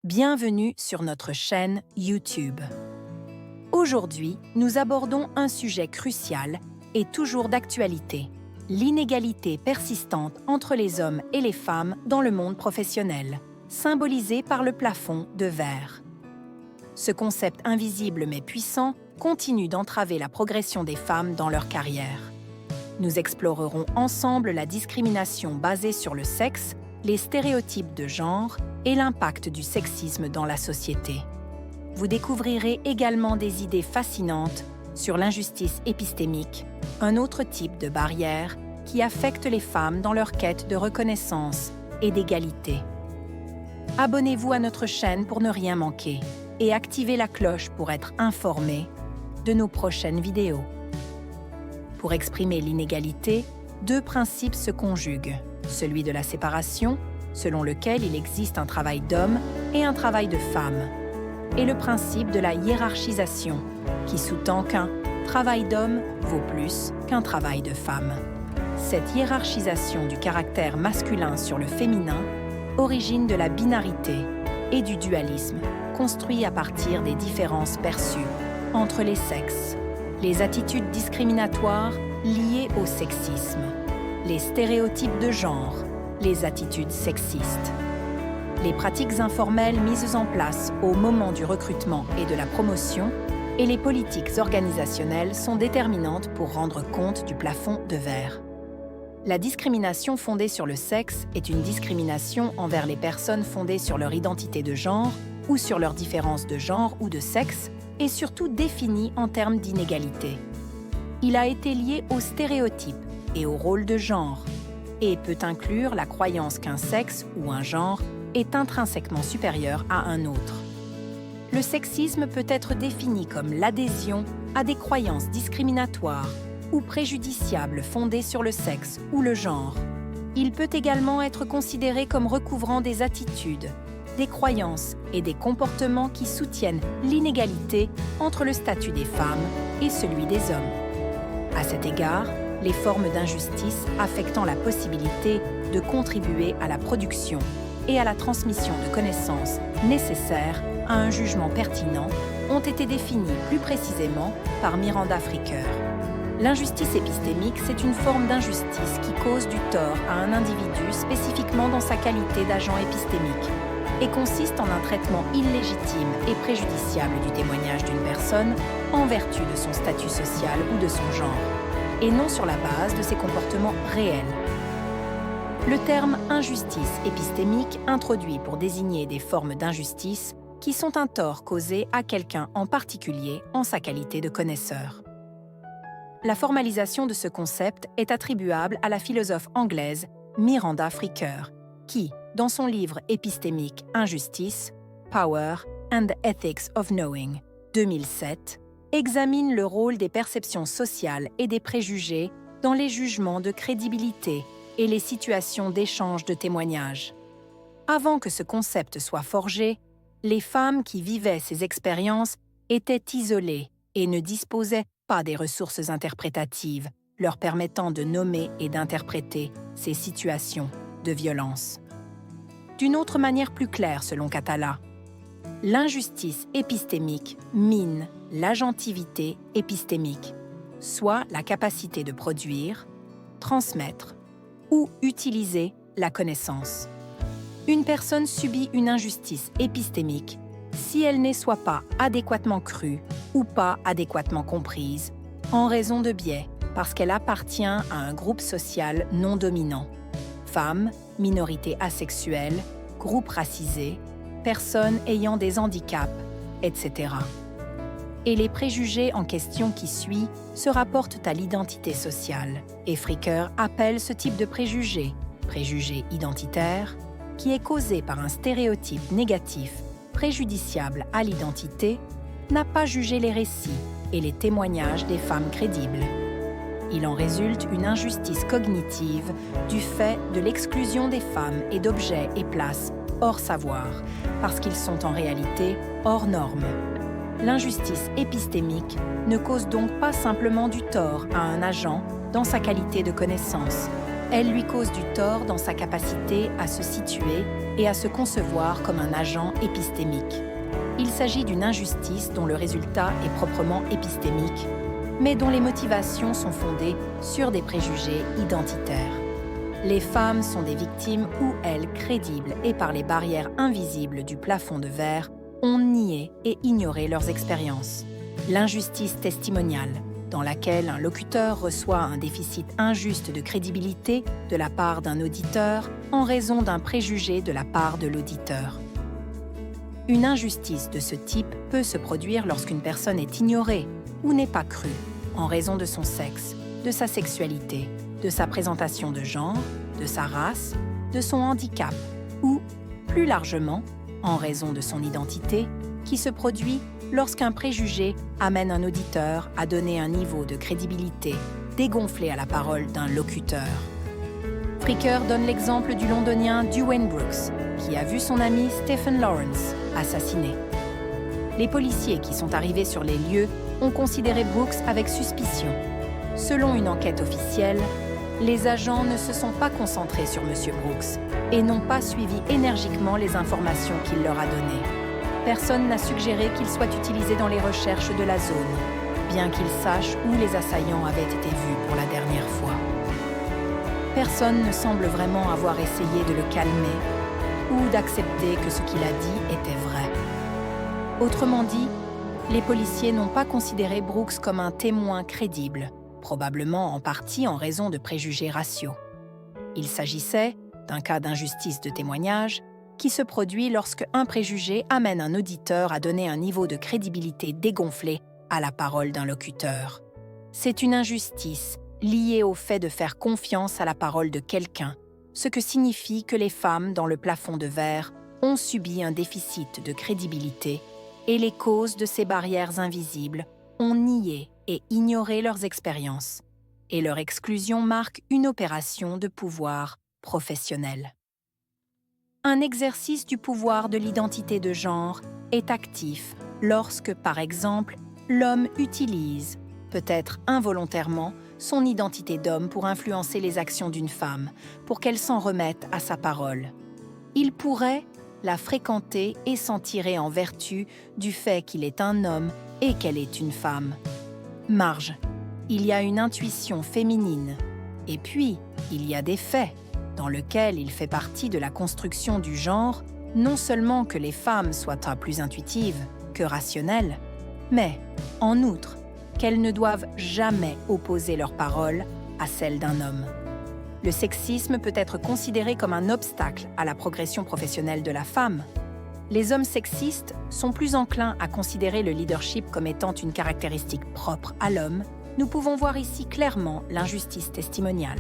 Bienvenue sur notre chaîne YouTube. Aujourd'hui, nous abordons un sujet crucial et toujours d'actualité, l'inégalité persistante entre les hommes et les femmes dans le monde professionnel, symbolisée par le plafond de verre. Ce concept invisible mais puissant continue d'entraver la progression des femmes dans leur carrière. Nous explorerons ensemble la discrimination basée sur le sexe, les stéréotypes de genre et l'impact du sexisme dans la société. Vous découvrirez également des idées fascinantes sur l'injustice épistémique, un autre type de barrière qui affecte les femmes dans leur quête de reconnaissance et d'égalité. Abonnez-vous à notre chaîne pour ne rien manquer et activez la cloche pour être informé de nos prochaines vidéos. Pour exprimer l'inégalité, deux principes se conjuguent, celui de la séparation, selon lequel il existe un travail d'homme et un travail de femme, et le principe de la hiérarchisation, qui sous-tend qu'un travail d'homme vaut plus qu'un travail de femme. Cette hiérarchisation du caractère masculin sur le féminin origine de la binarité et du dualisme, construit à partir des différences perçues entre les sexes, les attitudes discriminatoires liées au sexisme, les stéréotypes de genre, les attitudes sexistes. Les pratiques informelles mises en place au moment du recrutement et de la promotion et les politiques organisationnelles sont déterminantes pour rendre compte du plafond de verre. La discrimination fondée sur le sexe est une discrimination envers les personnes fondées sur leur identité de genre ou sur leur différence de genre ou de sexe et surtout définie en termes d'inégalité. Il a été lié aux stéréotypes et au rôle de genre et peut inclure la croyance qu'un sexe ou un genre est intrinsèquement supérieur à un autre. Le sexisme peut être défini comme l'adhésion à des croyances discriminatoires ou préjudiciables fondées sur le sexe ou le genre. Il peut également être considéré comme recouvrant des attitudes, des croyances et des comportements qui soutiennent l'inégalité entre le statut des femmes et celui des hommes. À cet égard, les formes d'injustice affectant la possibilité de contribuer à la production et à la transmission de connaissances nécessaires à un jugement pertinent ont été définies plus précisément par Miranda Fricker. L'injustice épistémique, c'est une forme d'injustice qui cause du tort à un individu spécifiquement dans sa qualité d'agent épistémique et consiste en un traitement illégitime et préjudiciable du témoignage d'une personne en vertu de son statut social ou de son genre, et non sur la base de ses comportements réels. Le terme injustice épistémique introduit pour désigner des formes d'injustice qui sont un tort causé à quelqu'un en particulier en sa qualité de connaisseur. La formalisation de ce concept est attribuable à la philosophe anglaise Miranda Fricker, qui, dans son livre épistémique Injustice, Power and the Ethics of Knowing, 2007, examine le rôle des perceptions sociales et des préjugés dans les jugements de crédibilité et les situations d'échange de témoignages. Avant que ce concept soit forgé, les femmes qui vivaient ces expériences étaient isolées et ne disposaient pas des ressources interprétatives leur permettant de nommer et d'interpréter ces situations de violence. D'une autre manière plus claire selon Catala, l'injustice épistémique mine l'agentivité épistémique, soit la capacité de produire, transmettre ou utiliser la connaissance. Une personne subit une injustice épistémique si elle n'est soit pas adéquatement crue ou pas adéquatement comprise, en raison de biais parce qu'elle appartient à un groupe social non dominant, femmes, minorités asexuelles, groupes racisés, personnes ayant des handicaps, etc. Et les préjugés en question qui suit se rapportent à l'identité sociale, et Fricker appelle ce type de préjugé identitaire, qui est causé par un stéréotype négatif préjudiciable à l'identité, n'a pas jugé les récits et les témoignages des femmes crédibles. Il en résulte une injustice cognitive du fait de l'exclusion des femmes et d'objets et places hors savoir, parce qu'ils sont en réalité hors normes. L'injustice épistémique ne cause donc pas simplement du tort à un agent dans sa qualité de connaissance, Elle lui cause du tort dans sa capacité à se situer et à se concevoir comme un agent épistémique. Il s'agit d'une injustice dont le résultat est proprement épistémique, mais dont les motivations sont fondées sur des préjugés identitaires. Les femmes sont des victimes où elles, crédibles et par les barrières invisibles du plafond de verre, ont nié et ignoré leurs expériences. L'injustice testimoniale, dans laquelle un locuteur reçoit un déficit injuste de crédibilité de la part d'un auditeur en raison d'un préjugé de la part de l'auditeur. Une injustice de ce type peut se produire lorsqu'une personne est ignorée ou n'est pas crue en raison de son sexe, de sa sexualité, de sa présentation de genre, de sa race, de son handicap ou, plus largement, en raison de son identité, qui se produit lorsqu'un préjugé amène un auditeur à donner un niveau de crédibilité dégonflé à la parole d'un locuteur. Fricker donne l'exemple du londonien Dwayne Brooks, qui a vu son ami Stephen Lawrence assassiné. Les policiers qui sont arrivés sur les lieux ont considéré Brooks avec suspicion. Selon une enquête officielle, les agents ne se sont pas concentrés sur M. Brooks et n'ont pas suivi énergiquement les informations qu'il leur a données. Personne n'a suggéré qu'il soit utilisé dans les recherches de la zone, bien qu'il sache où les assaillants avaient été vus pour la dernière fois. Personne ne semble vraiment avoir essayé de le calmer ou d'accepter que ce qu'il a dit était vrai. Autrement dit, les policiers n'ont pas considéré Brooks comme un témoin crédible, probablement en partie en raison de préjugés raciaux. Il s'agissait d'un cas d'injustice de témoignage qui se produit lorsque un préjugé amène un auditeur à donner un niveau de crédibilité dégonflé à la parole d'un locuteur. C'est une injustice liée au fait de faire confiance à la parole de quelqu'un, ce que signifie que les femmes dans le plafond de verre ont subi un déficit de crédibilité et les causes de ces barrières invisibles ont nié et ignoré leurs expériences, et leur exclusion marque une opération de pouvoir professionnel. Un exercice du pouvoir de l'identité de genre est actif lorsque, par exemple, l'homme utilise, peut-être involontairement, son identité d'homme pour influencer les actions d'une femme, pour qu'elle s'en remette à sa parole. Il pourrait la fréquenter et s'en tirer en vertu du fait qu'il est un homme et qu'elle est une femme. Marge, il y a une intuition féminine, et puis il y a des faits, dans lesquels il fait partie de la construction du genre, non seulement que les femmes soient plus intuitives que rationnelles, mais, en outre, qu'elles ne doivent jamais opposer leur parole à celle d'un homme. Le sexisme peut être considéré comme un obstacle à la progression professionnelle de la femme. Les hommes sexistes sont plus enclins à considérer le leadership comme étant une caractéristique propre à l'homme. Nous pouvons voir ici clairement l'injustice testimoniale.